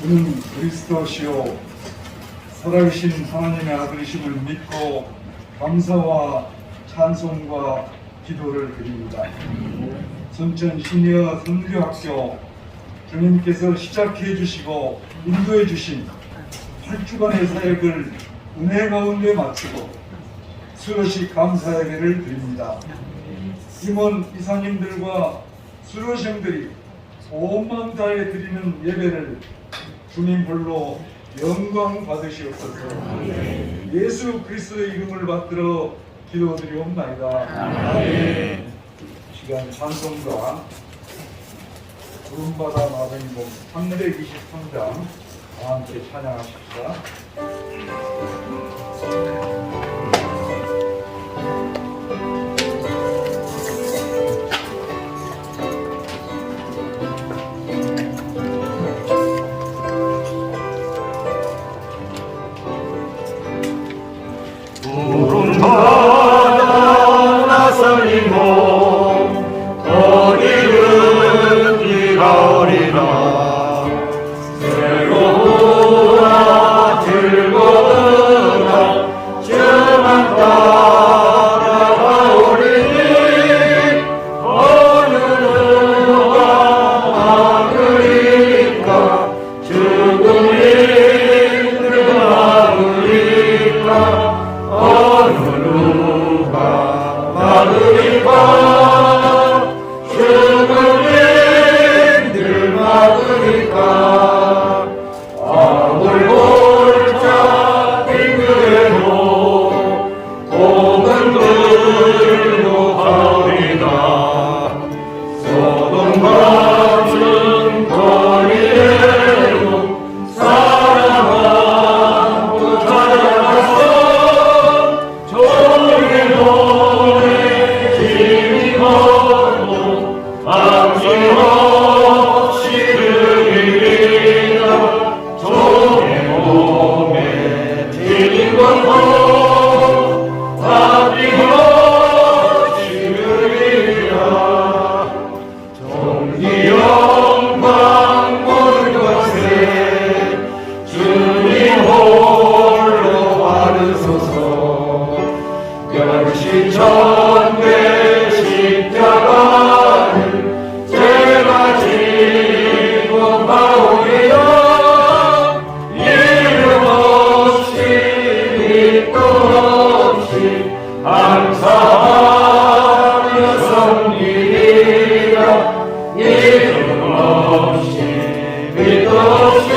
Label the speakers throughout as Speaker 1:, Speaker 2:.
Speaker 1: 그는 그리스도시요 살아계신 하나님의 아들이심을 믿고 감사와 찬송과 기도를 드립니다. 순천 시니어 선교학교 주님께서 시작해 주시고 인도해 주신 8주간의 사역을 은혜 가운데 마치고 수료식 감사 예배를 드립니다. 임원 이사님들과 수료생들이 온 마음 다해 드리는 예배를 주님 홀로 영광 받으시옵소서. 예수 그리스도의 이름을 받들어 기도드리옵나이다. 시간 찬송가 구름바다 마병이곡 323장 다 함께 찬양하십시다.
Speaker 2: 구름바다 나서리고 거리는 비가 오리라. 새로우나 즐거우나 주만 따라가 오리니 어느 누가 막으리까 죽음이 들어가으리까 어느 누가 막으리까 죽음이 들어가으리까 아물 골짜 빙그레도 복은 들고 가리다. 소돔 같은 거리에도 사랑하고 찾아갔어. 종일 노래 힘이 걸고 방심없이 들리리라. 종일 몸에 힘이 걸고 방심없이 들리리라. 종기 영광 모든 것에 주님 홀로 받으소서. 결시천대 십자가를 제가 지고 가오리라. 이름 없이 빛도 없이 감사하며 섬기리라. 이름 없이 빛도 없이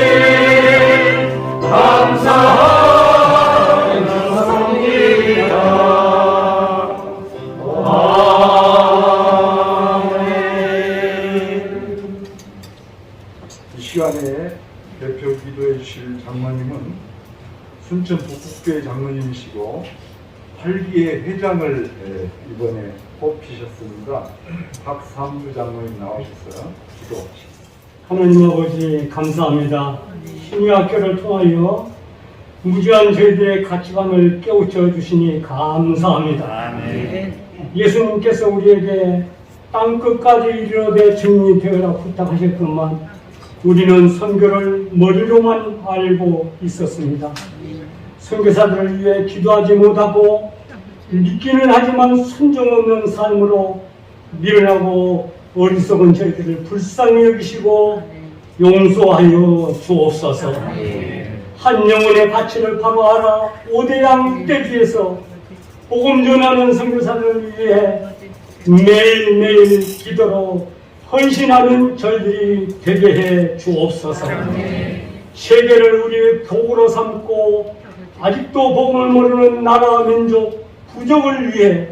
Speaker 2: 감사하며 섬기리라.
Speaker 1: 이 시간에 대표 기도해 주실 장로님은 순천 북극교회 장로님이시고 8기의 회장을 이번에 뽑히셨습니다. 박삼주 장로님 나오셨어요. 기도하십시오.
Speaker 3: 하나님 아버지 감사합니다. 신유학교를 통하여 무지한 저희들의 가치관을 깨우쳐 주시니 감사합니다. 예수님께서 우리에게 땅끝까지 이르러되 증인이 되어라 부탁하셨건만 우리는 선교를 머리로만 알고 있었습니다. 선교사들을 위해 기도하지 못하고 믿기는 하지만 순종 없는 삶으로 미련하고 어리석은 저희들을 불쌍히 여기시고 용서하여 주옵소서. 한 영혼의 가치를 바로 알아 오대양 대지에서 복음 전하는 선교사들을 위해 매일매일 기도로 헌신하는 저희들이 되게 해 주옵소서. 세계를 우리의 복으로 삼고 아직도 복음을 모르는 나라 민족 부족을 위해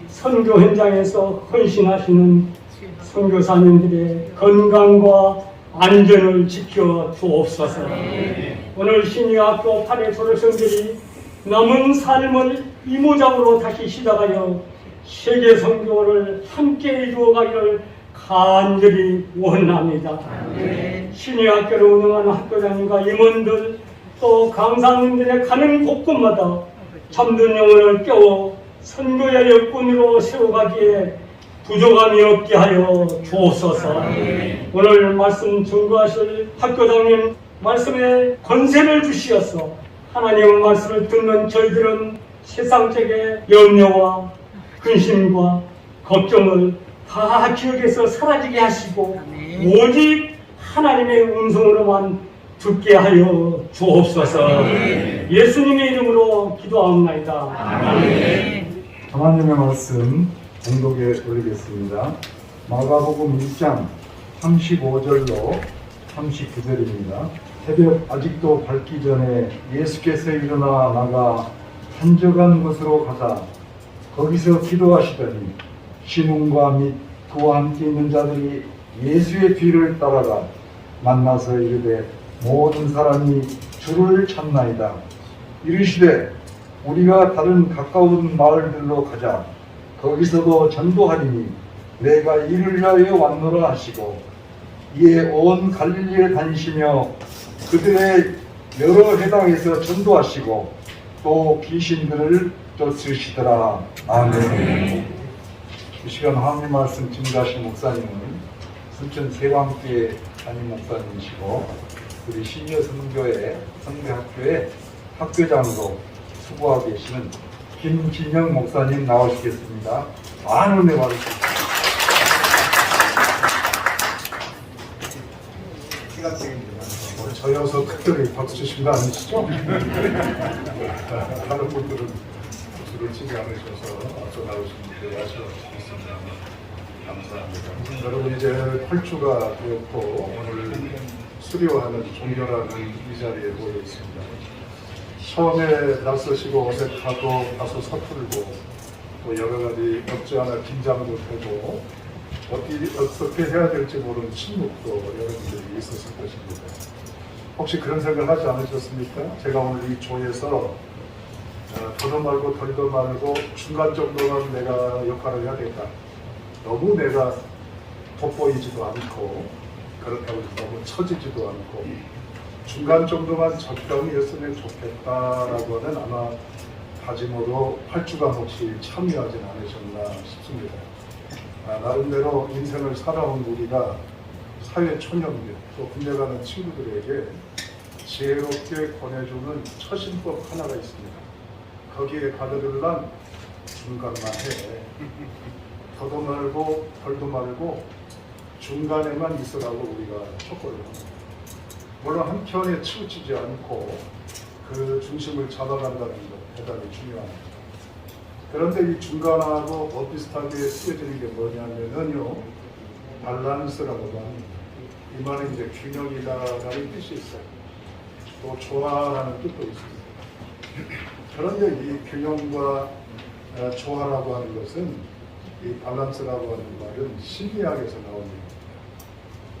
Speaker 3: 선교 현장에서 헌신하시는 선교사님들의 건강과 안전을 지켜 주옵소서. 오늘 신유학교 8회 졸업생들이 남은 삶을 이모작으로 다시 시작하여 세계 선교를 함께 이루어가기를 간절히 원합니다. 신유학교를 운영하는 학교장님과 임원들 또 강사님들의 가는 곳곳마다 잠든 영혼을 깨워 선교의 역군으로 세워가기에 부족함이 없게 하여 주옵소서. 오늘 말씀 증거하실 학교장님 말씀에 권세를 주시어서 하나님의 말씀을 듣는 저희들은 세상적인 염려와 근심과 걱정을 다 기억에서 사라지게 하시고 오직 하나님의 음성으로만 듣게 하여 주옵소서. 예수님의 이름으로 기도하옵나이다.
Speaker 1: 하나님의 말씀 공독에 올리겠습니다. 마가복음 1장 35절로 39절입니다. 새벽 아직도 밝기 전에 예수께서 일어나 나가 한적한 곳으로 가사 거기서 기도하시더니 시몬과 및 그와 함께 있는 자들이 예수의 뒤를 따라가 만나서 이르되 모든 사람이 주를 찾나이다. 이르시되 우리가 다른 가까운 마을들로 가자. 거기서도 전도하리니 내가 이를 위하여 왔노라 하시고 이에 온 갈릴리에 다니시며 그들의 여러 회당에서 전도하시고 또 귀신들을 쫓으시더라. 아멘. 이 시간 하나님 말씀 증거하신 목사님은 순천 세왕교회 담임 목사님이시고 우리 시니어 선교회 선교학교의 학교장으로 수고하고 계시는 김진영 목사님 나오시겠습니다. 많은 은혜 받으십시오. 저여서 특별히 박수 주신 거 아니시죠? 다른 분들은 박수를 치지 않으셔서 앞서 나오신 분들 아쉬워하시겠습니다. 감사합니다. 여러분 이제 8주가 되었고 오늘 수료하는 종결하는 이 자리에 모여 있습니다. 처음에 낯서시고 어색하고 다소 서툴고 또 여러 가지 없지 않아 긴장도 되고 어떻게 해야 될지 모르는 침묵도 여러분들이 있었을 것입니다. 혹시 그런 생각 하지 않으셨습니까? 제가 오늘 이 조에서 더도 말고 덜도 말고 중간 정도는 내가 역할을 해야겠다. 너무 내가 돋보이지도 않고 그렇다고 너무 처지지도 않고 중간 정도만 적당히 했으면 좋겠다라고 하는 아마 다짐으로 8주간 혹시 참여하진 않으셨나 싶습니다. 나름대로 인생을 살아온 우리가 사회 초년들 또 군대 가는 친구들에게 지혜롭게 권해주는 처신법 하나가 있습니다. 거기에 가르들란 중간만 해. 더도 말고 덜도 말고 중간에만 있으라고 우리가 촉구를 합니다. 물론 한켠에 치우치지 않고 그 중심을 잡아간다는 것 대단히 중요합니다. 그런데 이 중간하고 비슷하게 쓰여지는 게 뭐냐면요, 밸런스라고도 합니다. 이 말은 이제 균형이다라는 뜻이 있어요. 또 조화라는 뜻도 있습니다. 그런데 이 균형과 조화라고 하는 것은 이 밸런스라고 하는 말은 심리학에서 나옵니다.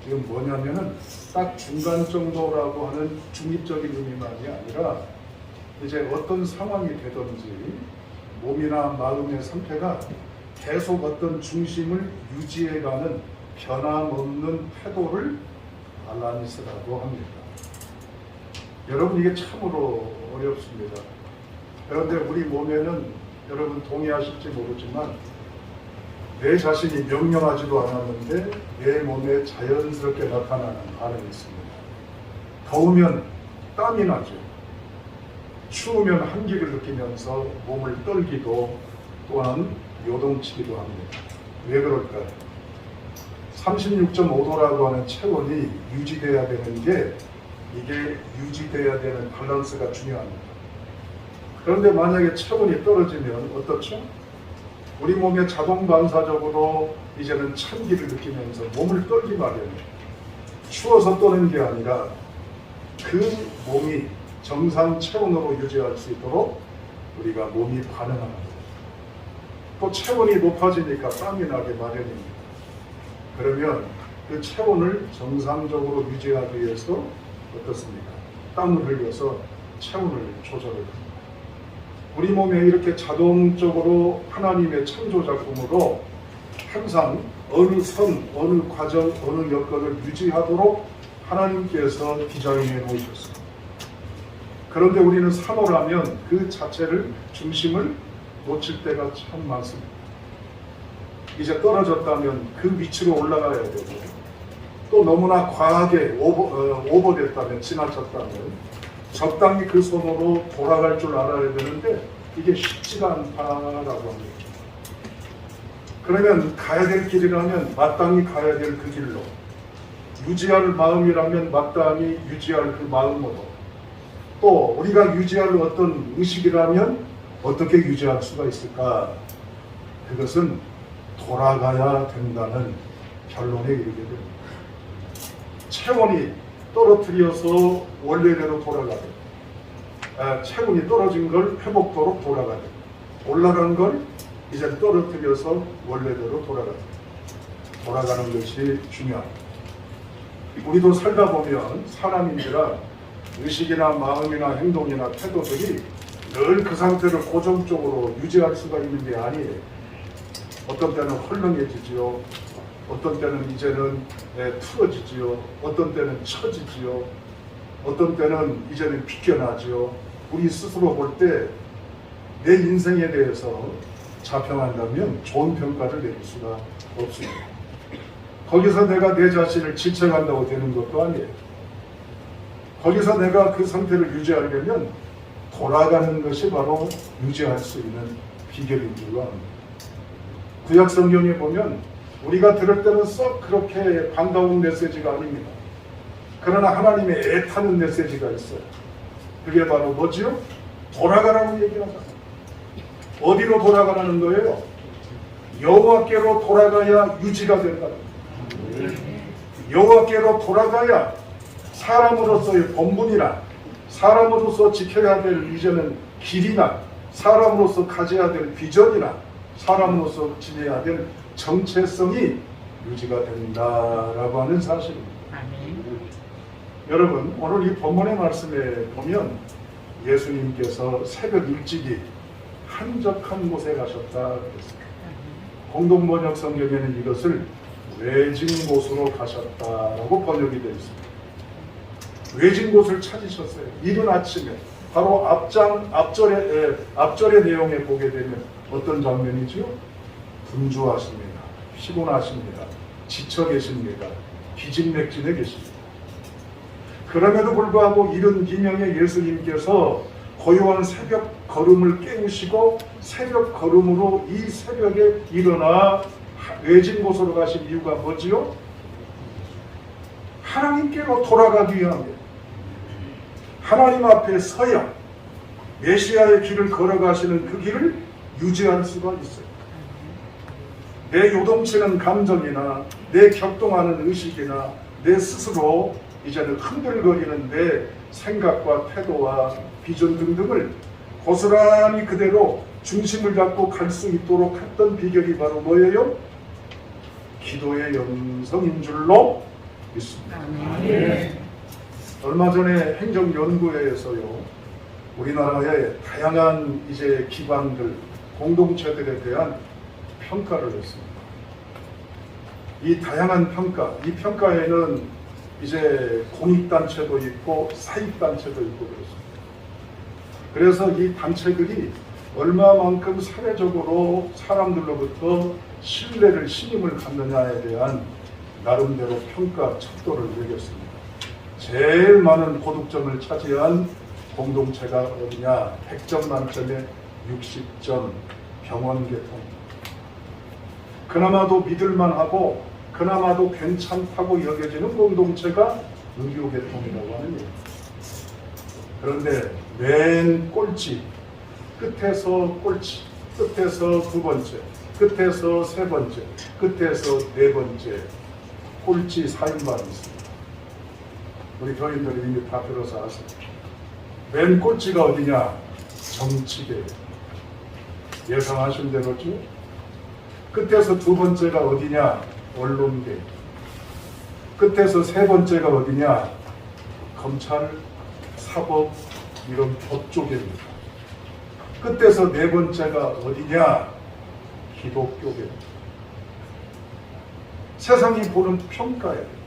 Speaker 1: 지금 뭐냐면은 딱 중간 정도라고 하는 중립적인 의미만이 아니라 이제 어떤 상황이 되든지 몸이나 마음의 상태가 계속 어떤 중심을 유지해가는 변함없는 태도를 밸런스라고 합니다. 여러분 이게 참으로 어렵습니다. 그런데 우리 몸에는 여러분 동의하실지 모르지만 내 자신이 명령하지도 않았는데 내 몸에 자연스럽게 나타나는 반응이 있습니다. 더우면 땀이 나죠. 추우면 한기를 느끼면서 몸을 떨기도 또한 요동치기도 합니다. 왜 그럴까요? 36.5도라고 하는 체온이 유지돼야 되는 게 이게 유지돼야 되는 밸런스가 중요합니다. 그런데 만약에 체온이 떨어지면 어떻죠? 우리 몸에 자동 반사적으로 이제는 찬기를 느끼면서 몸을 떨기 마련이에요. 추워서 떠는 게 아니라 그 몸이 정상 체온으로 유지할 수 있도록 우리가 몸이 반응하는 거예요. 또 체온이 높아지니까 땀이 나게 마련입니다. 그러면 그 체온을 정상적으로 유지하기 위해서 어떻습니까? 땀을 흘려서 체온을 조절합니다. 우리 몸에 이렇게 자동적으로 하나님의 창조작품으로 항상 어느 선, 어느 과정, 어느 여건을 유지하도록 하나님께서 디자인해 놓으셨습니다. 그런데 우리는 산호라면 그 자체를 중심을 놓칠 때가 참 많습니다. 이제 떨어졌다면 그 위치로 올라가야 되고 또 너무나 과하게 오버됐다면, 지나쳤다면 적당히 그 손으로 돌아갈 줄 알아야 되는데 이게 쉽지가 않다라고 합니다. 그러면 가야 될 길이라면 마땅히 가야 될 그 길로, 유지할 마음이라면 마땅히 유지할 그 마음으로, 또 우리가 유지할 어떤 의식이라면 어떻게 유지할 수가 있을까? 그것은 돌아가야 된다는 결론에 이르게 됩니다. 체온이 떨어뜨려서 원래대로 돌아가야 됩니다. 체온이 떨어진 걸 회복도록 돌아가야 됩니다. 올라간 걸 이제 떨어뜨려서 원래대로 돌아가야 됩니다. 돌아가는 것이 중요합니다. 우리도 살다 보면 사람인지라 의식이나 마음이나 행동이나 태도들이 늘 그 상태를 고정적으로 유지할 수가 있는 게 아니에요. 어떤 때는 헐렁해지지요. 어떤 때는 이제는 틀어지지요. 어떤 때는 처지지요. 어떤 때는 이제는 비껴나지요. 우리 스스로 볼 때 내 인생에 대해서 자평한다면 좋은 평가를 내릴 수가 없습니다. 거기서 내가 내 자신을 지쳐간다고 되는 것도 아니에요. 거기서 내가 그 상태를 유지하려면 돌아가는 것이 바로 유지할 수 있는 비결인 줄로 압니다. 구약 성경에 보면 우리가 들을 때는 썩 그렇게 반가운 메시지가 아닙니다. 그러나 하나님의 애타는 메시지가 있어요. 그게 바로 뭐지요? 돌아가라는 얘기하잖아요. 어디로 돌아가라는 거예요? 여호와께로 돌아가야 유지가 된다. 여호와께로 돌아가야 사람으로서의 본분이나 사람으로서 지켜야 될 이제는 길이나 사람으로서 가져야 될 비전이나 사람으로서 지내야 될 정체성이 유지가 된다라고 하는 사실입니다. 여러분, 오늘 이 본문의 말씀에 보면 예수님께서 새벽 일찍이 한적한 곳에 가셨다 그랬습니다. 공동번역 성경에는 이것을 외진 곳으로 가셨다라고 번역이 되어 있습니다. 외진 곳을 찾으셨어요. 이른 아침에 바로 앞절의 내용에 보게 되면 어떤 장면이지요? 분주하십니다. 피곤하십니다. 지쳐 계십니다. 기진맥진해 계십니다. 그럼에도 불구하고 이른 기명의 예수님께서 고요한 새벽 걸음을 깨우시고 새벽 걸음으로 이 새벽에 일어나 외진 곳으로 가신 이유가 뭐지요? 하나님께로 돌아가기 위함이에요. 하나님 앞에 서야 메시아의 길을 걸어가시는 그 길을 유지할 수가 있어요. 내 요동치는 감정이나 내 격동하는 의식이나 내 스스로 이제는 흔들거리는 내 생각과 태도와 비전 등등을 고스란히 그대로 중심을 잡고 갈 수 있도록 했던 비결이 바로 뭐예요? 기도의 영성인 줄로 믿습니다. 얼마 전에 행정연구회에서요, 우리나라의 다양한 이제 기관들, 공동체들에 대한 평가를 했습니다. 이 다양한 평가, 이 평가에는 이제 공익단체도 있고 사익단체도 있고 그렇습니다. 그래서 이 단체들이 얼마만큼 사회적으로 사람들로부터 신뢰를, 신임을 갖느냐에 대한 나름대로 평가 척도를 매겼습니다. 제일 많은 고득점을 차지한 공동체가 어디냐? 100점 만점에 60점 병원계통. 그나마도 믿을만하고 그나마도 괜찮다고 여겨지는 공동체가 의료계통이라고 하는 얘기입니다. 그런데 맨 꼴찌, 끝에서 꼴찌, 끝에서 두 번째, 끝에서 세 번째, 끝에서 네 번째 꼴찌 4인방이 있습니다. 우리 교인들이 이미 다 들어서 아세요. 맨 꼴찌가 어디냐? 정치계. 예상하신 대로죠. 끝에서 두 번째가 어디냐? 언론계. 끝에서 세 번째가 어디냐? 검찰, 사법, 이런 법 쪽입니다. 끝에서 네 번째가 어디냐? 기독교계입니다. 세상이 보는 평가예요.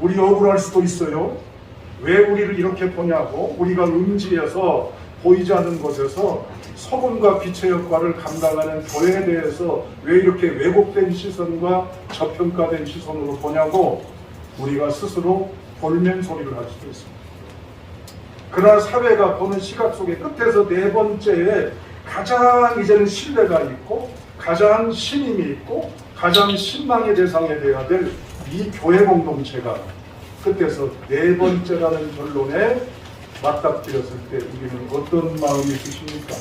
Speaker 1: 우리 억울할 수도 있어요. 왜 우리를 이렇게 보냐고. 우리가 음지에서 보이지 않는 곳에서 소금과 빛의 역할을 감당하는 교회에 대해서 왜 이렇게 왜곡된 시선과 저평가된 시선으로 보냐고 우리가 스스로 볼멘 소리를 할 수도 있습니다. 그러나 사회가 보는 시각 속에 끝에서 네 번째에 가장 이제는 신뢰가 있고 가장 신임이 있고 가장 신망의 대상이 되어야 될 이 교회 공동체가 끝에서 네 번째라는 결론에 맞닥뜨렸을 때 우리는 어떤 마음이 드십니까?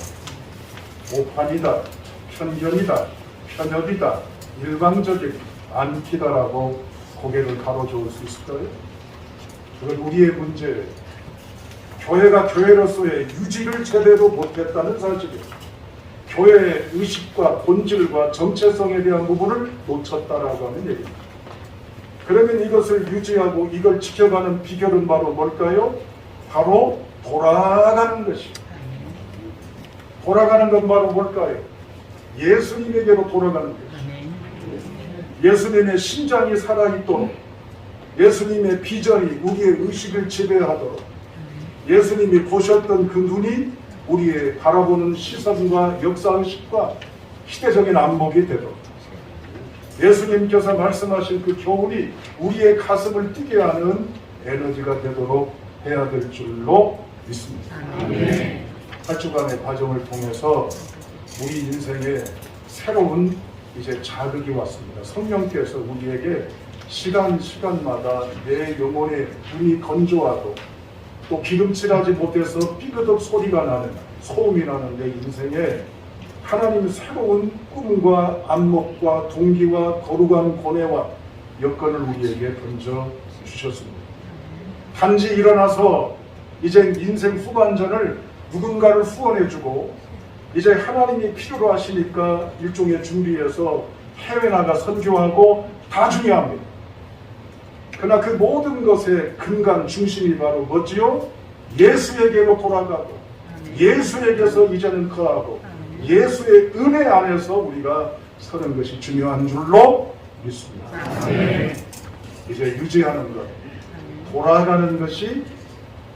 Speaker 1: 오판이다, 편견이다, 편협이다, 일방적인 안티다라고 고개를 가로저을 수 있을까요? 그건 우리의 문제예요. 교회가 교회로서의 유지를 제대로 못했다는 사실이에요. 교회의 의식과 본질과 정체성에 대한 부분을 놓쳤다라고 하는 얘기입니다. 그러면 이것을 유지하고 이걸 지켜가는 비결은 바로 뭘까요? 바로 돌아가는 것입니다. 돌아가는 건 바로 뭘까요? 예수님에게로 돌아가는 것입니다. 예수님의 심장이 살아있도록, 예수님의 비전이 우리의 의식을 지배하도록, 예수님이 보셨던 그 눈이 우리의 바라보는 시선과 역사의식과 시대적인 안목이 되도록, 예수님께서 말씀하신 그 교훈이 우리의 가슴을 뛰게 하는 에너지가 되도록 해야 될 줄로 믿습니다. 8주간의 과정을 통해서 우리 인생에 새로운 이제 자극이 왔습니다. 성령께서 우리에게 시간마다 내 영혼의 눈이 건조하고 또 기름칠하지 못해서 삐그덕 소리가 나는, 소음이 나는 내 인생에 하나님 새로운 꿈과 안목과 동기와 거룩한 고뇌와 여건을 우리에게 던져 주셨습니다. 단지 일어나서 이제 인생 후반전을 누군가를 후원해주고 이제 하나님이 필요로 하시니까 일종의 준비해서 해외 나가 선교하고 다 중요합니다. 그러나 그 모든 것의 근간 중심이 바로 뭐지요? 예수에게로 돌아가고 예수에게서 이제는 거하고 예수의 은혜 안에서 우리가 서는 것이 중요한 줄로 믿습니다. 이제 유지하는 것, 돌아가는 것이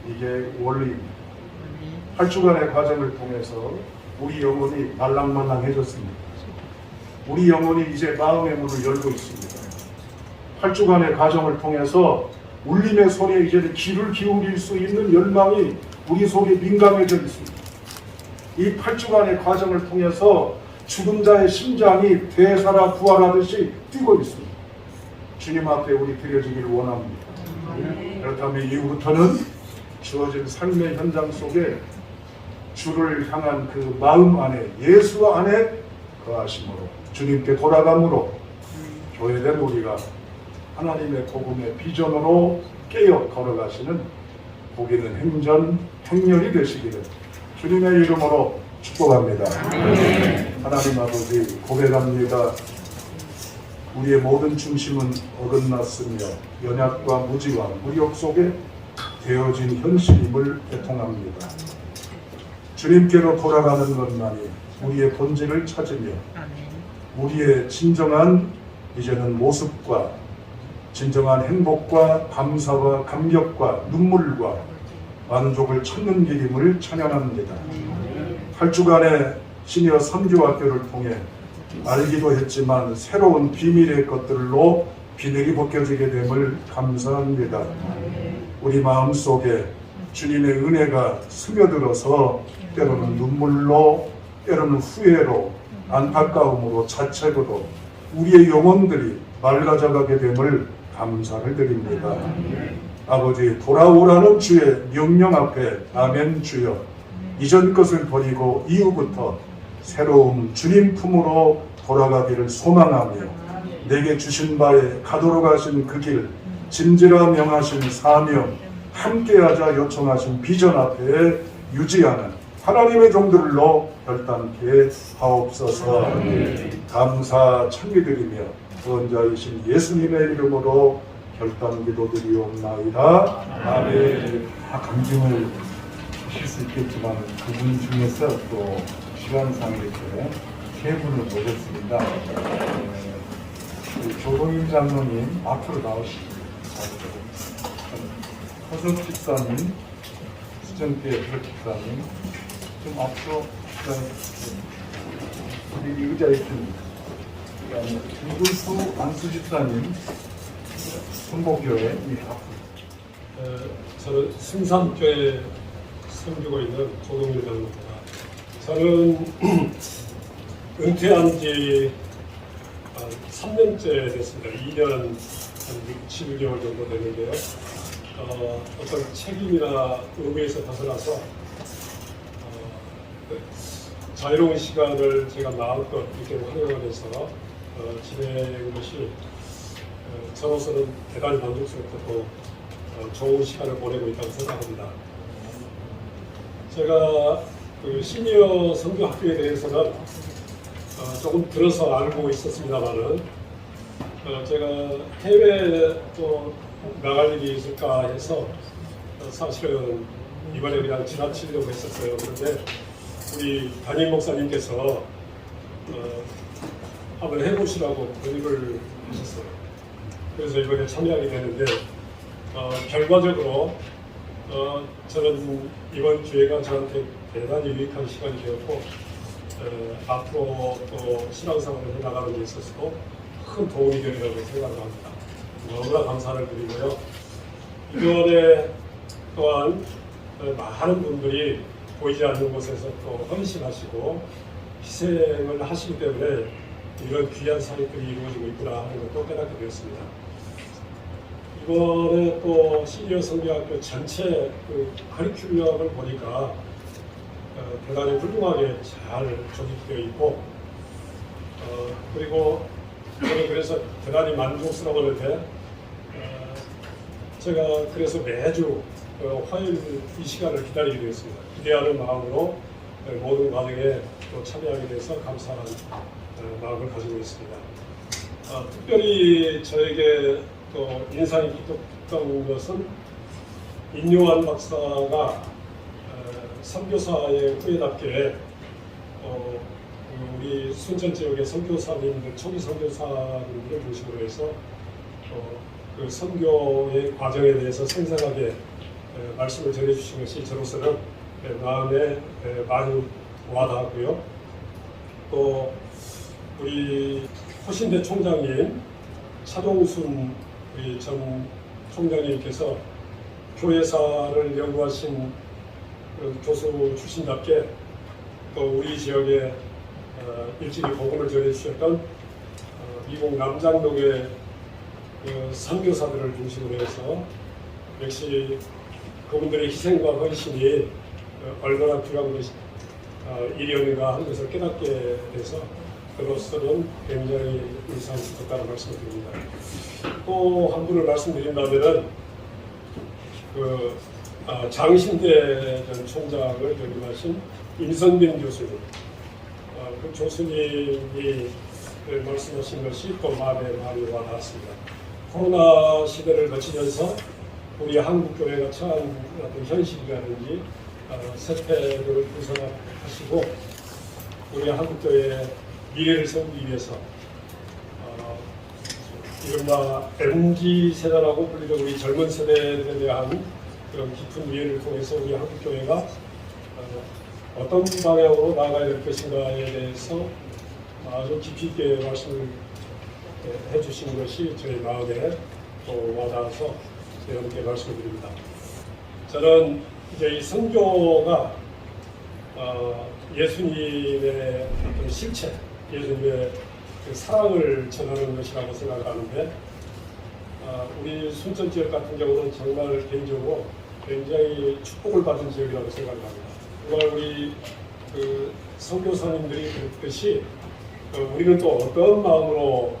Speaker 1: 이게 원리입니다. 8주간의 과정을 통해서 우리 영혼이 말랑말랑해졌습니다. 우리 영혼이 이제 마음의 문을 열고 있습니다. 8주간의 과정을 통해서 울림의 소리에 이제는 귀를 기울일 수 있는 열망이 우리 속에 민감해져 있습니다. 이 8주간의 과정을 통해서 죽은 자의 심장이 되살아 부활하듯이 뛰고 있습니다. 주님 앞에 우리 드려지기를 원합니다. 그렇다면 이후부터는 주어진 삶의 현장 속에 주를 향한 그 마음 안에 예수 안에 거하심으로 주님께 돌아감으로 교회된 우리가 하나님의 복음의 비전으로 깨어 걸어가시는 복 있는 행전, 행렬이 되시기를 주님의 이름으로 축복합니다. 하나님 아버지 고백합니다. 우리의 모든 중심은 어긋났으며 연약과 무지와 무력 속에 되어진 현실임을 대통합니다. 주님께로 돌아가는 것만이 우리의 본질을 찾으며 우리의 진정한 이제는 모습과 진정한 행복과 감사와 감격과 눈물과 만족을 찾는 길임을 찬양합니다. 8주간의 시니어 선교학교를 통해 알기도 했지만 새로운 비밀의 것들로 비늘이 벗겨지게 됨을 감사합니다. 우리 마음속에 주님의 은혜가 스며들어서 때로는 눈물로, 때로는 후회로, 안타까움으로, 자책으로 우리의 영혼들이 맑아져가게 됨을 감사를 드립니다. 아버지, 돌아오라는 주의 명령 앞에 아멘 주여, 이전 것을 버리고 이후부터 새로운 주님 품으로 돌아가기를 소망하며 내게 주신 바에 가도록 하신 그 길, 진지라 명하신 사명, 함께하자 요청하신 비전 앞에 유지하는 하나님의 종들로 결단케 하옵소서. 감사 찬미드리며 구원자이신 예수님의 이름으로 결단 기도드리옵나이다. 아멘.
Speaker 4: 다 감정을 주실 수 있겠지만 그분 중에서 또 시간상 이렇게 세 분을 모셨습니다. 조동임 장로님 앞으로 나오시죠. 허석 집사님, 수정태 허석 집사님 좀 앞으로 우리 의자에 있습니다. 그다음에 김굴수 안수 집사님, 성복교회
Speaker 5: 저는 승산교에 섬기고 있는 조동일 장로입니다. 저는 은퇴한 지 3년째 됐습니다. 2년 한 6, 7개월 정도 됐는데요. 어떤 책임이나 의무에서 벗어나서 자유로운 시간을 제가 마음껏 이렇게 활용하면서 지내는 것이 저로서는 대단히 만족스럽고 좋은 시간을 보내고 있다고 생각합니다. 제가 그 시니어 선교학교에 대해서는 조금 들어서 알고 있었습니다만은 제가 해외에 또 나갈 일이 있을까 해서 사실은 이번에 그냥 지나치려고 했었어요. 그런데 우리 담임 목사님께서 한번 해보시라고 권유를 하셨어요. 그래서 이번에 참여하게 되는데 결과적으로 저는 이번 기회가 저한테 대단히 유익한 시간이 되었고 앞으로 또 신앙생활을 해나가는 데 있어서도 큰 도움이 되리라고 생각을 합니다. 너무나 감사를 드리고요. 이번에 또한 많은 분들이 보이지 않는 곳에서 또 헌신하시고 희생을 하시기 때문에 이런 귀한 사역들이 이루어지고 있구나 하는 것도 깨닫게 되었습니다. 이번에 또 시니어 선교학교 전체 그 커리큘럼을 보니까 대단히 훌륭하게 잘 조직되어 있고 그리고 저는 그래서 대단히 만족스러웠는데 제가 그래서 매주 화요일 이 시간을 기다리게 되었습니다. 기대하는 마음으로 모든 과정에 또 참여하게 돼서 감사한 마음을 가지고 있습니다. 특별히 저에게 또 인상이 깊었던 것은 인요한 박사가 선교사의 후예답게 우리 순천 지역의 선교사님들, 초기 선교사님들을 중심으로 해서 그 선교의 과정에 대해서 생생하게 말씀을 전해주신 것이 저로서는 마음에 많이 와닿았고요. 또 우리 호신대 총장님 차동순 우리 전 총장님께서 교회사를 연구하신 교수 출신답게 또 우리 지역에 일찍이 복음을 전해주셨던 미국 남장동의 선교사들을 중심으로 해서 역시 그분들의 희생과 헌신이 얼마나 필요한 일이었는가 하는 것을 깨닫게 돼서 그로서는 굉장히 인상이 깊었다는 말씀을 드립니다. 또 한 분을 말씀드린다면은 장신대 전 총장을 역임하신 임선민 교수님, 그 교수님이 말씀하신 것이 또 마음에 많이 와닿았습니다. 코로나 시대를 거치면서 우리 한국교회가 처한 어떤 현실이라든지 세태를 분석하시고 우리 한국교회의 미래를 세우기 위해서 이른바 MZ 세대라고 불리는 우리 젊은 세대에 대한 그런 깊은 이해를 통해서 우리 한국교회가 어떤 방향으로 나아가야 될 것인가에 대해서 아주 깊이 있게 말씀을 해주신 것이 저희 마음에 또 와닿아서 여러분께 말씀을 드립니다. 저는 이제 이 선교가 예수님의 어떤 실체, 예수님의 그 사랑을 전하는 것이라고 생각하는데 우리 순천 지역 같은 경우는 정말 개인적으로 굉장히 축복을 받은 지역이라고 생각합니다. 정말 우리 그 선교사님들이 그랬듯이 우리는 또 어떤 마음으로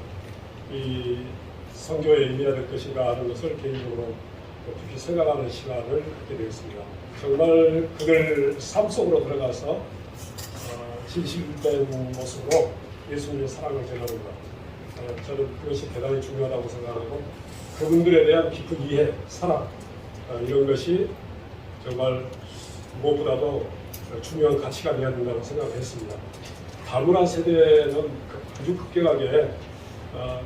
Speaker 5: 이 선교에 임해야 될 것인가 하는 것을 개인적으로 깊이 생각하는 시간을 갖게 되었습니다. 정말 그들 삶 속으로 들어가서 진실된 모습으로 예수님의 사랑을 전하는 것, 저는 그것이 대단히 중요하다고 생각하고 그분들에 대한 깊은 이해, 사랑 이런 것이 정말 무엇보다도 중요한 가치가 되어야 된다고 생각했습니다. 다문화 세대는 아주 급격하게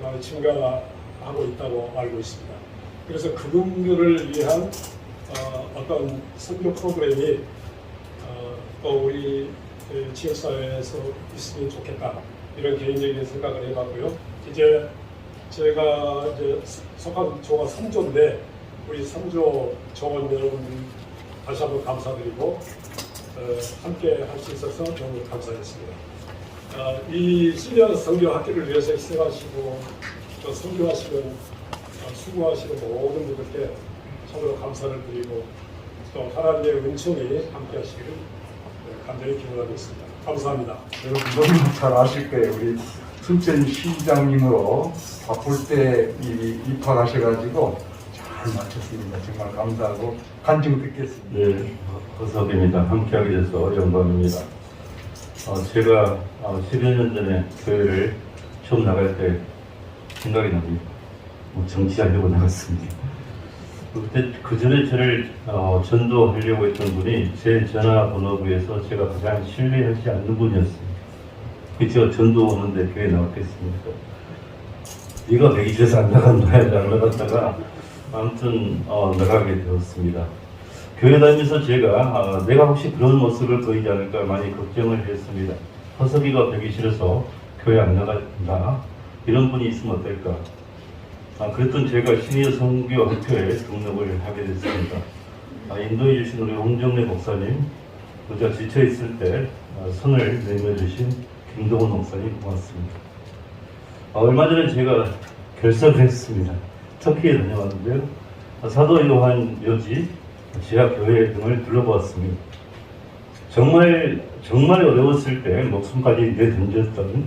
Speaker 5: 많이 증가하고 있다고 알고 있습니다. 그래서 그분들을 위한 어떤 선교 프로그램이 또 우리 지역사회에서 있으면 좋겠다 이런 개인적인 생각을 해봤고요. 이제 제가 이제 속한 조가 3조인데 우리 3조 정원 여러분 다시 한번 감사드리고 함께 할 수 있어서 너무 감사했습니다. 이 시니어 선교 학교를 위해서 희생하시고 또 선교하시는 수고하시는 모든 분들께 참으로 감사를 드리고 또 하나님의 은총이 함께 하시기를 간절히 기원하고 있습니다. 감사합니다.
Speaker 4: 여러분 너무 잘 아실 거예요. 우리 순천 시장님으로 바쁠 때 입학하셔가지고 잘 마쳤습니다. 정말 감사하고 간증 듣겠습니다.
Speaker 2: 네, 허석입니다. 함께하게 돼서 영광입니다. 제가 10여 년 전에 교회를 처음 나갈 때 생각이 납니다. 정치하려고 나갔습니다. 그때 그 전에 저를 전도하려고 했던 분이 제 전화번호부에서 제가 가장 신뢰하지 않는 분이었습니다. 제가 전도 오는데 교회 나왔겠습니까? 네가 배기 돼서 안 나간다 해서 안 나갔다가 아무튼 나가게 되었습니다. 교회 다니면서 제가 내가 혹시 그런 모습을 보이지 않을까 많이 걱정을 했습니다. 허석이가 배기 싫어서 교회 안 나간다 이런 분이 있으면 어떨까? 그랬던 제가 시니어 선교 학교에 등록을 하게 됐습니다. 인도해 주신 우리 홍정래 목사님, 제가 지쳐 있을 때 손을 내밀어주신 김동훈 목사님 고맙습니다. 얼마 전에 제가 결석을 했습니다. 터키에 다녀왔는데요. 사도 요한 묘지, 지하교회 등을 둘러보았습니다. 정말 어려웠을 때 목숨까지 내던졌던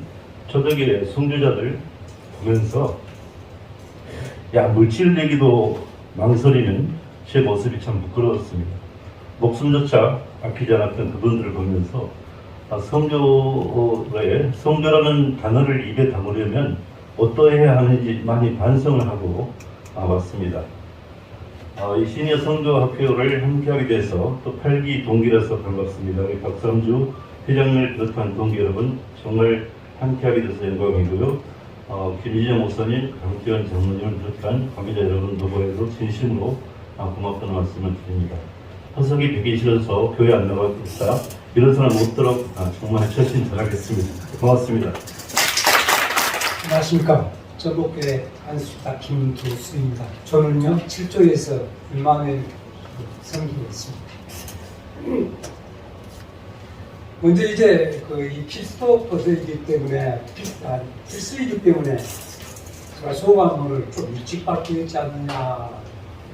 Speaker 2: 초대교회 선교자들 보면서 물질 내기도 망설이는 제 모습이 참 부끄러웠습니다. 목숨조차 아끼지 않았던 그분들을 보면서 성교라는 단어를 입에 담으려면 어떠해야 하는지 많이 반성을 하고 왔습니다. 이 시니어 선교학교를 함께하게 돼서 또 8기 동기라서 반갑습니다. 우리 박삼주 회장님을 비롯한 동기 여러분 정말 함께하게 돼서 영광이고요. 김희정 목사님, 강기현 장로님을 비롯한 관계자 여러분 노고에도 진심으로 고맙다는 말씀을 드립니다. 허석이 배기 싫어서 교회 안 나가겠다 이런 사람 없도록 정말 최신 잘하겠습니다. 고맙습니다.
Speaker 6: 안녕하십니까. 전북교회 안수다 김두수입니다. 저는요 7조에서 1만회 섬기고 있습니다. 먼저 이제 이 필수도이기 때문에 필수이기 때문에 제가 소감을 좀 일찍 받겠지 않느냐,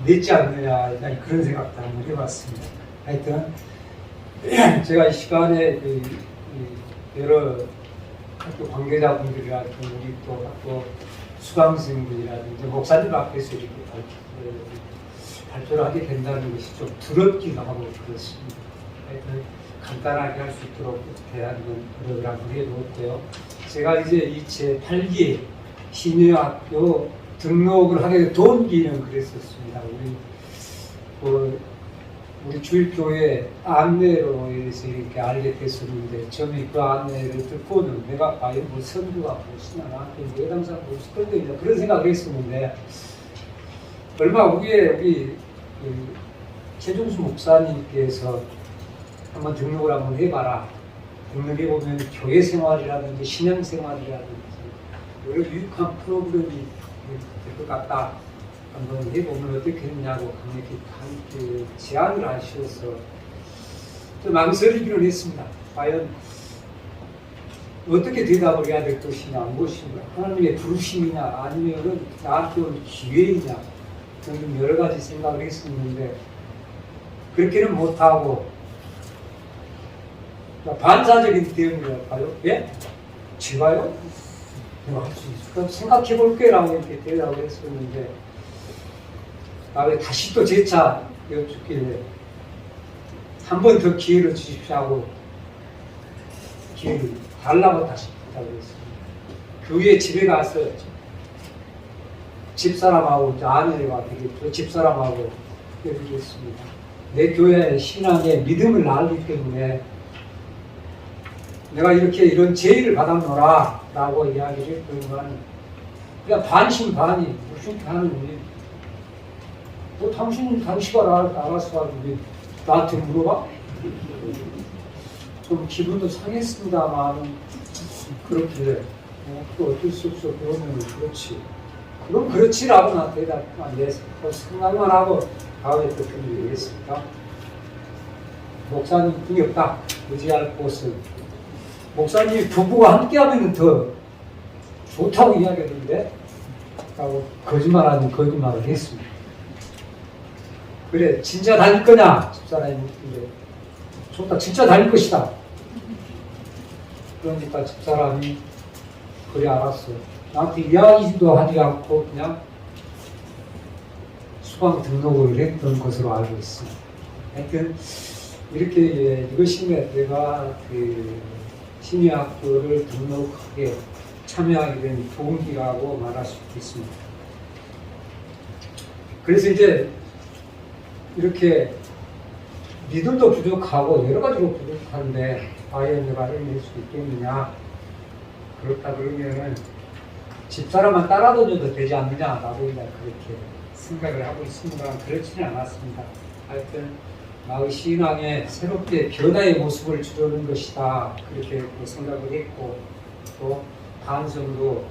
Speaker 6: 냈지 않느냐 그런 생각도 한번 해봤습니다. 하여튼 제가 이 시간에 여러 학교 관계자분들이라든지 우리 또 학교 수강생들이라든지 목사님 앞에서 이렇게 발표를 하게 된다는 것이 좀 두렵기도 하고 그렇습니다. 하여튼 간단하게 할 수 있도록 대한 노력을 한번 해놓았고요. 제가 이제 이 제 8기 시니어학교 등록을 하게 된 동기는 그랬었습니다. 우리 주일교회 안내로 해서 이렇게 알게 됐었는데 처음에 그 안내를 듣고는 내가 과연 선교가 무엇이나 나한테 예당사가 무엇일 건데 그런 생각을 했었는데 얼마 후에 우리 최종수 목사님께서 한번 등록을 한번 해봐라. 등록해보면 교회 생활이라든지 신앙 생활이라든지 여러 유익한 프로그램이 될 것 같다. 한번 해보면 어떻겠냐고 강력히 제안을 하셔서 좀 망설이기는 했습니다. 과연 어떻게 대답을 해야 될 것이냐, 무엇인가, 하나님의 부르심이냐, 아니면 나한테 온 기회이냐, 등등 여러 가지 생각을 했었는데 그렇게는 못하고 반사적인 대응이랄까요? 예? 제가요? 내가 할 수 있을까? 생각해 볼게 라고 이렇게 대답을 했었는데 다음에 다시 또 재차 여쭙길래 한 번 더 기회를 주십시오 하고 기회를 달라고 다시 부탁을 했습니다. 교회 집에 가서 집사람하고 아내와 되겠죠. 집사람하고 얘기했습니다. 내 교회의 신앙의 믿음을 낳기 때문에 내가 이런 제의를 받았노라 라고 이야기를 했더니만 그냥 반신반의 무슨 하는 뭐 당시가 알아서 가지고 나한테 물어봐? 좀 기분도 상했습니다만 그렇게 또 어쩔 수 없어 그러면 그렇지 그건 그렇지라고 나 대답 안 돼서 생각만 하고 다음에 또 드리겠습니다. 목사님 분이 없다. 의지할 곳은 목사님이 부부가 함께하면 더 좋다고 이야기했는데 라고 거짓말 아닌 거짓말을 했습니다. 그래 진짜 다닐 거냐? 집사람이 묻는데 좋다 진짜 다닐 것이다. 그러니까 집사람이 그래 알았어. 나한테 이야기도 하지 않고 그냥 수강 등록을 했던 것으로 알고 있습니다. 하여튼 이렇게 이것이 내가 그 심리학교를 등록하게 참여하게 된 동기라고 말할 수 있습니다. 그래서 이제 이렇게 믿음도 부족하고 여러 가지로 부족한데 과연 내가 해낼 수 있겠느냐? 그렇다 그러면은 집사람만 따라다녀도 되지 않느냐? 나도 그렇게 생각을 하고 있습니다. 그렇지는 않았습니다. 하여튼 나의 신앙에 새롭게 변화의 모습을 주려는 것이다. 그렇게 생각을 했고 또 반성도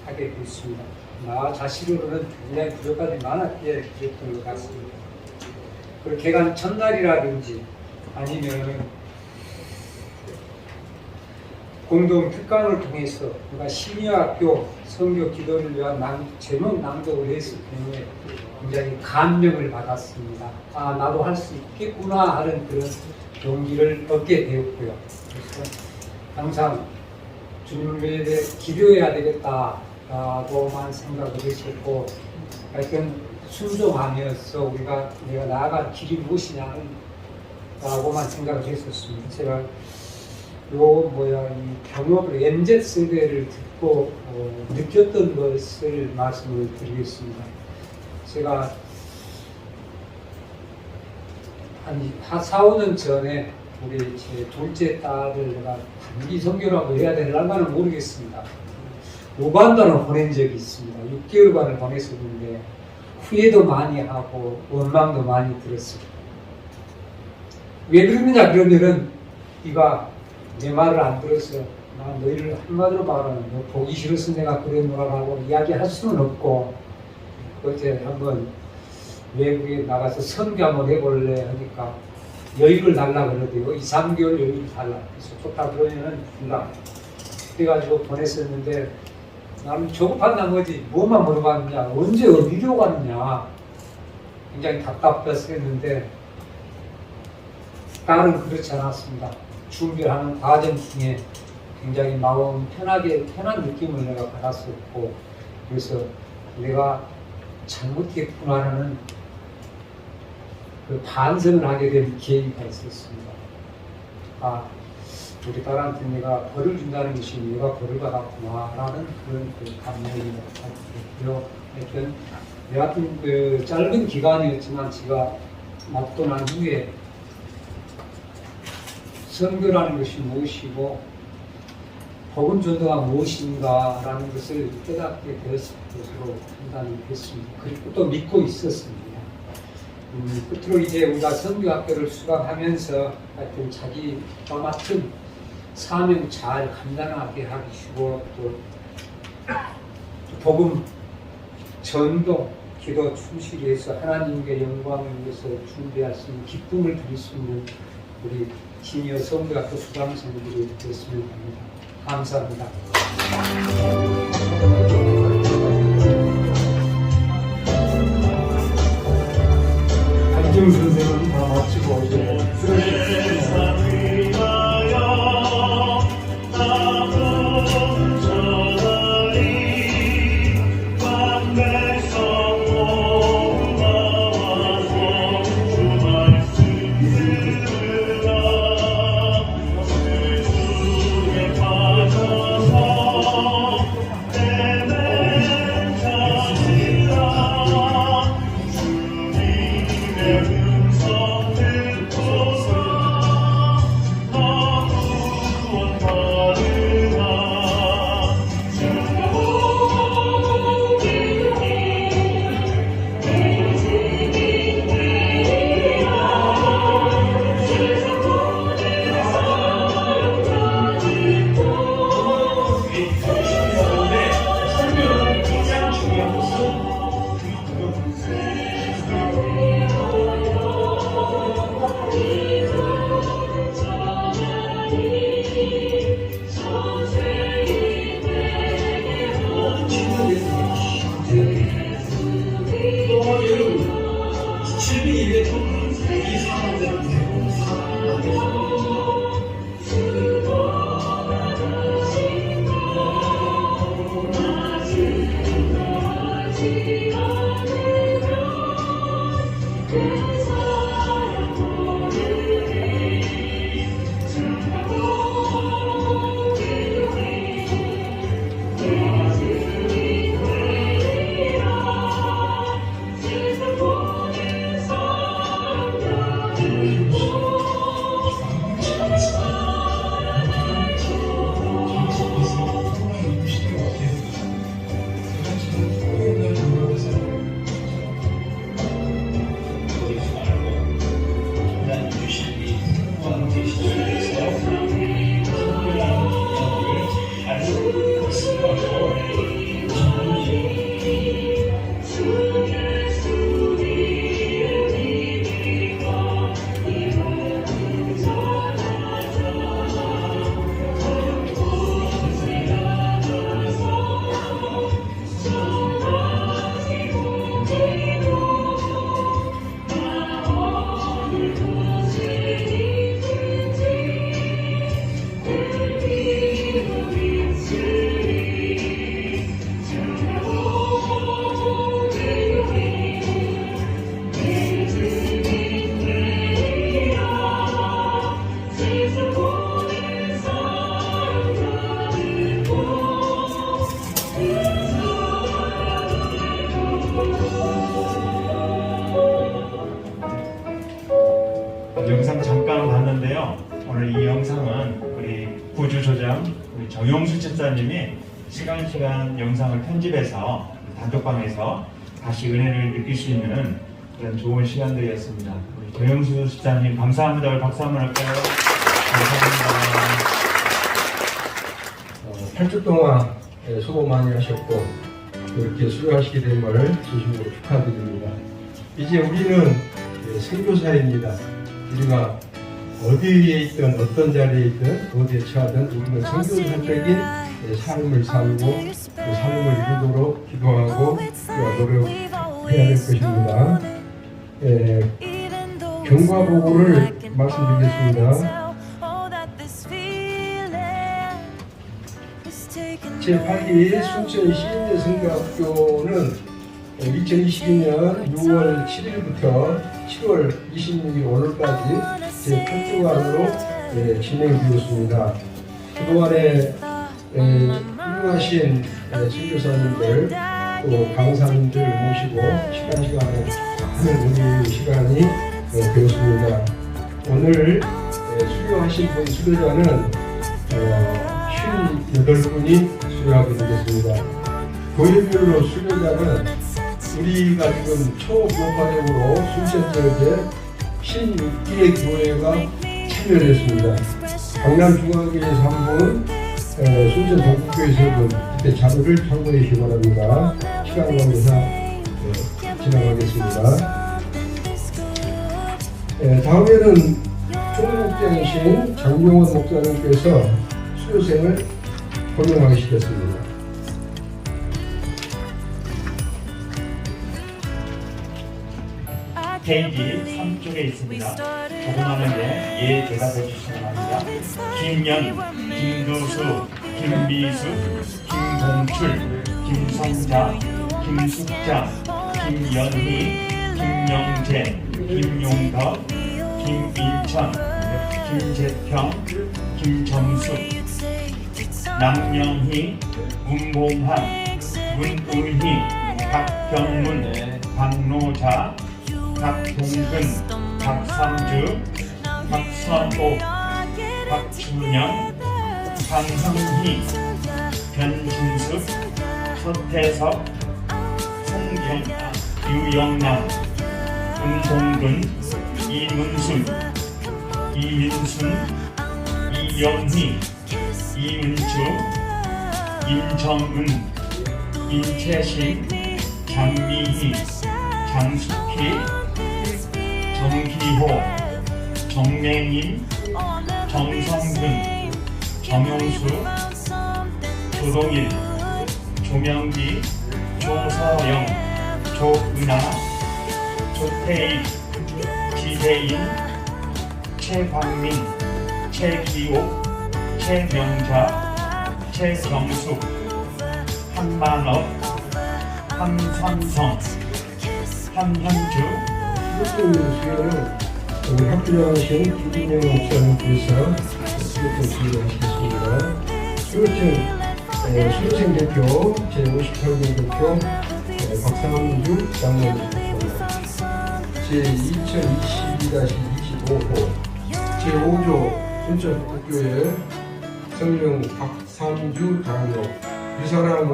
Speaker 6: 하게 됐습니다. 나 자신으로는 굉장히 부족하지 많았기에 그랬던 것 같습니다. 그리고 개간 첫날이라든지 아니면 공동 특강을 통해서 내가 심야학교 성교 기도를 위한 제목 낭독을 했을 경우에 굉장히 감명을 받았습니다. 아 나도 할 수 있겠구나 하는 그런 용기를 얻게 되었고요. 그래서 항상 주님을 위해 기도해야 되겠다라고만 생각을 했었고 하여튼 순종하면서 내가 나아갈 길이 무엇이냐는 라고만 생각을 했었습니다. 제가 이 경험을 MZ세대를 듣고 느꼈던 것을 말씀을 드리겠습니다. 제가 한 4, 5년 전에 우리 제 둘째 딸을 내가 단기 선교라고 해야 되는가는 모르겠습니다. 우간다를 보낸 적이 있습니다. 6개월간을 보냈었는데 후회도 많이 하고 원망도 많이 들었습니다. 왜 그러느냐 그러면은 네가 내 말을 안 들어서 나 너희를 한마디로 말하면 너 보기 싫어서 내가 그랬노라고 이야기할 수는 없고 어제 한번 외국에 나가서 선교 한번 해볼래 하니까 여유를 달라 그러대요. 2, 3개월 여유를 달라. 그래서 좋다 그러면은 준다. 그래가지고 보냈었는데 나는 조급한 나머지 뭐만 물어봤느냐 언제 어디로 갔느냐 굉장히 답답해서 했는데 딸은 그렇지 않았습니다. 준비하는 과정 중에 굉장히 마음 편한 느낌을 내가 받았었고 그래서 내가 잘못했구나라는 그 반성을 하게 된 계기가 있었습니다. 아, 우리 딸한테 내가 벌을 준다는 것이 내가 벌을 받았구나라는 그런 감명이 받았고요. 하여튼 여하튼 그 짧은 기간이었지만 제가 맡고 난 후에 선교라는 것이 무엇이고 복음 전도가 무엇인가라는 것을 깨닫게 되었을 것으로 판단을 했습니다. 그리고 또 믿고 있었습니다. 끝으로 이제 우리가 선교학교를 수강하면서 하여튼 자기가 맡은 사명 잘 간단하게 하시고 또 복음 전도 기도 충실히 해서 하나님께 영광을 위해서 준비할 수 있는 기쁨을 드릴 수 있는 우리 시니어 선교학교 수강생들이 됐으면 합니다. 감사합니다.
Speaker 1: 한정 선생은 다 마치고 이제 쓰러졌습니다.
Speaker 7: 영상을 봤는데요. 오늘 이 영상은 우리 부주조장 우리 정용수 집사님이 시간 영상을 편집해서 단톡방에서 다시 은혜를 느낄 수 있는 그런 좋은 시간들이었습니다. 우리 정용수 집사님 감사합니다. 우리 박수 한번 할까요? 감사합니다.
Speaker 8: 8주 동안 수고 많이 하셨고 이렇게 수료하시게 됨을 진심으로 축하드립니다. 이제 우리는 선교사입니다. 우리가 어디에 있든 어떤 자리에 있든 어디에 처하든 우리는 선교사적인 삶을 살고 그 삶을 이루도록 기도하고 노력해야 될 것입니다. 경과보고를 말씀드리겠습니다. 제8기 순천 시인대 성교학교는 2022년 6월 7일부터 7월 26일 오늘까지 제8주간으로 진행되었습니다. 그동안에 훌륭하신 선교사님들 또 강사님들 모시고 시간에 많은 우리 시간이 되었습니다. 오늘 수료하신 분 수료자는 58분이 수료하게 되겠습니다. 교회별로 수료자는 우리가 지금 초교파적으로 순천 지역에 16개의 교회가 참여했습니다. 강남중앙교회에서 한 분, 순천 동국교회에서 한 분, 그때 자료를 참고해 주시기 바랍니다. 시간 관계상 지나가겠습니다. 다음에는 총무국장이신 장용원 목사님께서 수료생을 호명하시겠습니다.
Speaker 7: 페이지 3쪽에 있습니다. 조금하는데 예 대답해 주시기 바랍니다. 김연, 김도수, 김미수, 김봉출, 김성자, 김숙자, 김연희, 김영재, 김용덕, 김일천, 김재평, 김정숙, 남영희, 문봉환, 문울희, 박경문, 박노자, 박동근, 박삼주, 박선옥, 박춘영, 강형희, 변진숙, 서태석, 송경, 유영남, 은동근, 이문순, 이민순, 이영희, 이은주, 임정은, 임채신, 장미희, 장숙희, 정기호, 정맹인, 정성근, 정용수, 조동일, 조명기, 조서영, 조은하, 조태익, 지대인, 최광민, 최기옥, 최명자, 최정숙, 한만업, 한선성, 한현주.
Speaker 8: 수료생 수료는 우리 학교장하신 김인영 목사님께서 수료생 수료하시겠습니다. 수료생 대표 제58명 대표 박상주 장로입니다. 제2022-25호 제5조 순천국교회 성령 박삼주 장로. 이 사람은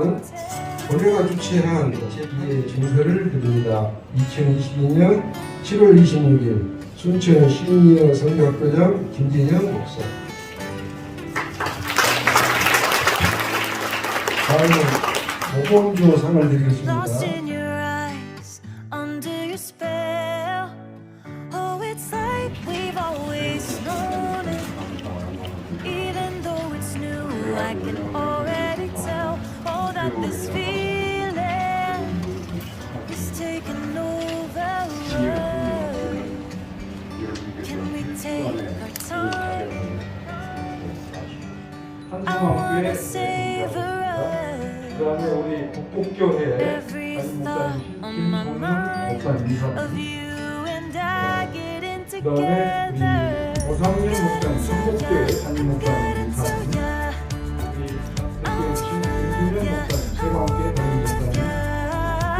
Speaker 8: 올해가 주최한 제2의 증서를 드립니다. 2022년 7월 26일 순천 시니어 성교학교장 김진영 목사. 다음은 모범조 상을 드리겠습니다. 한성학교의 그 다음에 우리 북북교회 담임 목사님 김동문 목사님 인사합니다. 그 다음에 우리 오상현 목사님 성북교회 담임 목사님 인사합니다. 우리 대표신 김준현 목사님 세방교회 담임 목사님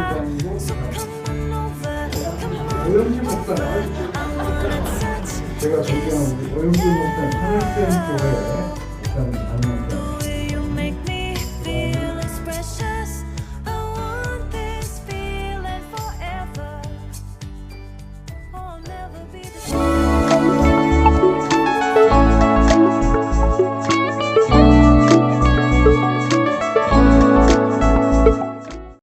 Speaker 8: 부장이고 인사합니다. 오영진 목사님
Speaker 1: 제가 존경하는 우리 오영준 목사님 하늘된 교회에 일단 다니면서